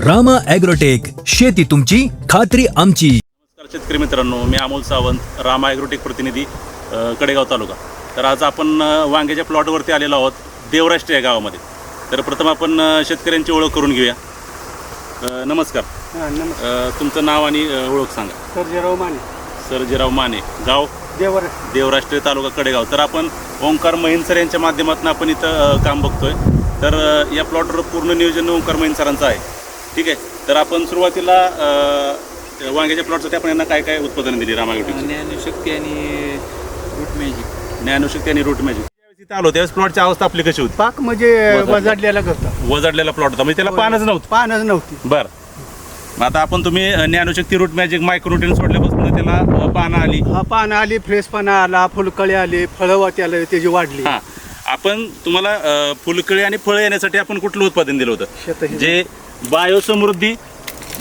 Rama agrotech, शेती तुमची खात्री आमची. नमस्कार शेतकरी मित्रांनो, मी अमोल सावंत, रामा ॲग्रोटेक प्रतिनिधी, कडेगाव तालुका. तर आज आपण वांग्याच्या प्लॉटवरती आलेलो आहोत, देवराष्ट्र या गावामध्ये. तर प्रथम आपण शेतकऱ्यांची ओळख करून घेऊया. नमस्कार. तुमचं नाव आणि ओळख सांगा. सर्जेराव माने. सर्जेराव माने, गाव देवराष्ट्र, तालुका कडेगाव. तर आपण ओंकार महिन सर यांच्या माध्यमातून आपण इथं काम बघतोय. तर या प्लॉटवर पूर्ण नियोजन ओंकार महिन सरांचं आहे. ठीक आहे. तर आपण सुरुवातीला वांग्याच्या प्लॉटसाठी आपण यांना काय काय उत्पादनं दिली रामा ॲग्रोटेकची? ज्ञानशक्ती आणि रूट मॅजिक. ज्ञानशक्ती आणि रूट मॅजिक. ज्यावेळेस इथं आलो त्यावेळेस प्लॉटची अवस्था आपली कशी होती? पाक म्हणजे वजाडलेला करता. वजडलेला प्लॉट होता, म्हणजे त्याला पानच नव्हतं. पानच नव्हती. बरं. आता आपण तुम्ही ज्ञानशक्ती रूट मॅजिक मायक्रोन्यूट्रिएंट सोडल्यापासून त्याला पानं आली. हा पानं आली, फ्रेश पानं आला, फुलकळी आली, फळं वाट्याला त्याची वाढली. हां, आपण तुम्हाला फुलकळी आणि फळं येण्यासाठी आपण कुठलं उत्पादन दिलं होतं? जे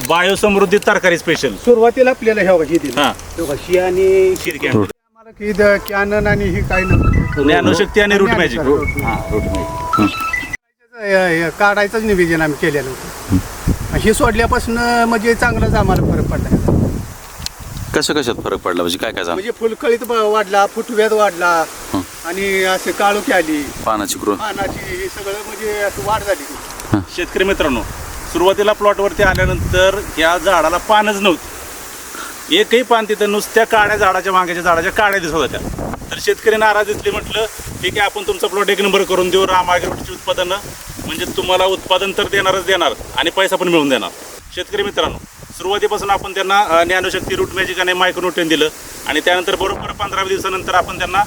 बायोसमृद्धी तरकारी स्पेशल. सुरुवातीला आपल्याला हे दिली. हां, ही आणि शिरक्या. कॅनन आणि ही काय नव्हतं. ज्ञानशक्ती आणि रूट मॅजिक. काढायचंच निवेदन आम्ही केलेलं होतं. हे सोडल्यापासून म्हणजे चांगलाच आम्हाला फरक पडला. कशात फरक पडला म्हणजे काय काय झालं? म्हणजे फुलकळीत वाढला, फुटव्यात वाढला आणि असे काळोखी आली, पानाची ग्रोथ. पानाची, हे सगळं म्हणजे असं वाढ झाली. शेतकरी मित्रांनो, सुरुवातीला प्लॉटवरती आल्यानंतर या झाडाला पानच नव्हतं. एकही पान तिथं, नुसत्या काड्या, झाडाच्या वांग्याच्या झाडाच्या काड्या दिसत होत्या. तर शेतकरी नाराज दिसले. म्हटलं ठीक आहे, आपण तुमचा प्लॉट एक नंबर करून देऊ. रामा ॲग्रोटेकची उत्पादनं म्हणजे तुम्हाला उत्पादन तर देणारच देणार आणि पैसा पण मिळून देणार. शेतकरी मित्रांनो, सुरुवातीपासून आपण त्यांना ज्ञानशक्ती, रूट मॅजिक आणि मायक्रोन्यूट्रिएंट दिलं आणि त्यानंतर बरोबर 15 दिवसानंतर आपण त्यांना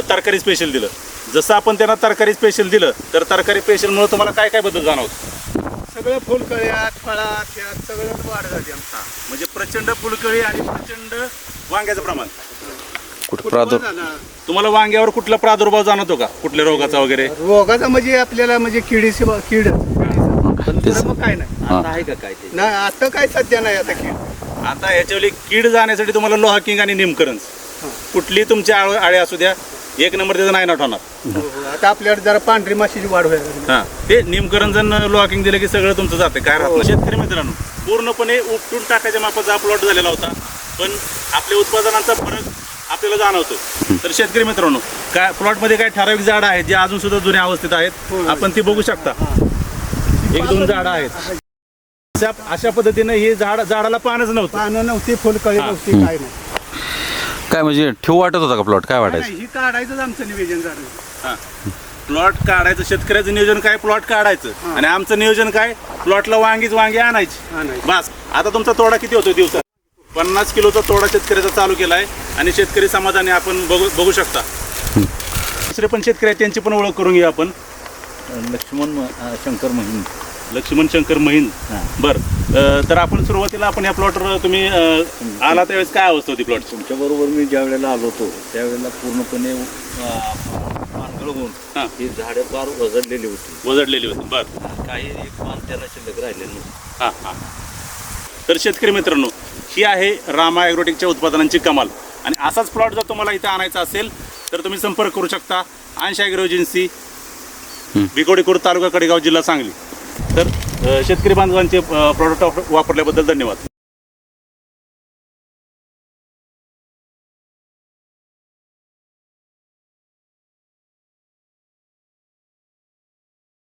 तरकारी स्पेशल दिलं. जसं आपण त्यांना तरकारी स्पेशल दिलं, तर तरकारी स्पेशलमुळे तुम्हाला काय काय बदल जाणवतं? सगळं फुलकळ्यात, फळात, यात सगळं वाढ झाली आमचा. म्हणजे प्रचंड फुलकळी आणि प्रचंड वांग्याचं प्रमाण. तुम्हाला वांग्यावर कुठला प्रादुर्भाव जाणवतो का, कुठल्या रोगाचा वगैरे? रोगाचा म्हणजे आपल्याला म्हणजे कीड मग काय नाही. आता आहे का काय? नाही, आता काय सध्या नाही. आता कीड, आता याच्यावरली कीड जाण्यासाठी तुम्हाला लोहा किंग आणि निमकरंज, कुठली तुमची आळे असू द्या, एक नंबर त्याचा नाही नाट होणार. आता आपल्याकडे जरा पांढरी माशीची वाढ व्हायला. हां, ते निमकरंजन लोहा किंग दिलं की सगळं तुमचं जातं. काय राहत नाही. शेतकरी मित्रांनो, पूर्णपणे उपटून टाकायच्या मापाचा प्लॉट झालेला होता, पण आपल्या उत्पादनांचा फरक आपल्याला जाणवतो. तर शेतकरी मित्रांनो, काय प्लॉटमध्ये काही ठराविक झाडं आहेत जे अजून सुद्धा जुन्या अवस्थेत आहेत. आपण ती बघू शकता. एक दोन झाडं आहेत. अशा पद्धतीनं हे झाडाला पानच नव्हतं. पानं नव्हती, फुलकळी नव्हती, काय नाही. काय म्हणजे ठेवू वाटत होता का प्लॉट? काय वाटायचं? ही काढायचंच आमचं निवेदन झालं. हां, प्लॉट काढायचं. शेतकऱ्याचं नियोजन काय? प्लॉट काढायचं. आणि आमचं नियोजन काय? प्लॉटला वांगी आणायची. बस. आता तुमचा तोडा किती होतो दिवसात? 50 किलोचा तोडा शेतकऱ्याचा चालू केला आहे आणि शेतकरी समाधानी आपण बघू शकता. दुसरे पण शेतकरी आहेत, त्यांची पण ओळख करून घेऊया आपण. लक्ष्मण शंकर महिन. बरं. तर आपण सुरुवातीला आपण या प्लॉटवर तुम्ही आला त्यावेळेस काय अवस्था होती प्लॉट? तुमच्याबरोबर मी ज्या वेळेला आलो होतो त्यावेळेला पूर्णपणे पानगळ होऊन ही झाडं फार वजडलेली होती. बरं. काही एक पान त्याला शिल्लक राहिलेलं नव्हतं. हां. तर शेतकरी मित्रांनो, ही आहे रामा ॲग्रोटेकच्या उत्पादनांची कमाल. आणि असाच प्लॉट जर तुम्हाला इथं आणायचा असेल तर तुम्ही संपर्क करू शकता. अंश ॲग्रो एजन्सी, भिकोडीखुर्द, तालुका कडेगाव, जिल्हा सांगली. तर शेतकरी बांधवांचे प्रॉडक्ट वापरल्याबद्दल धन्यवाद.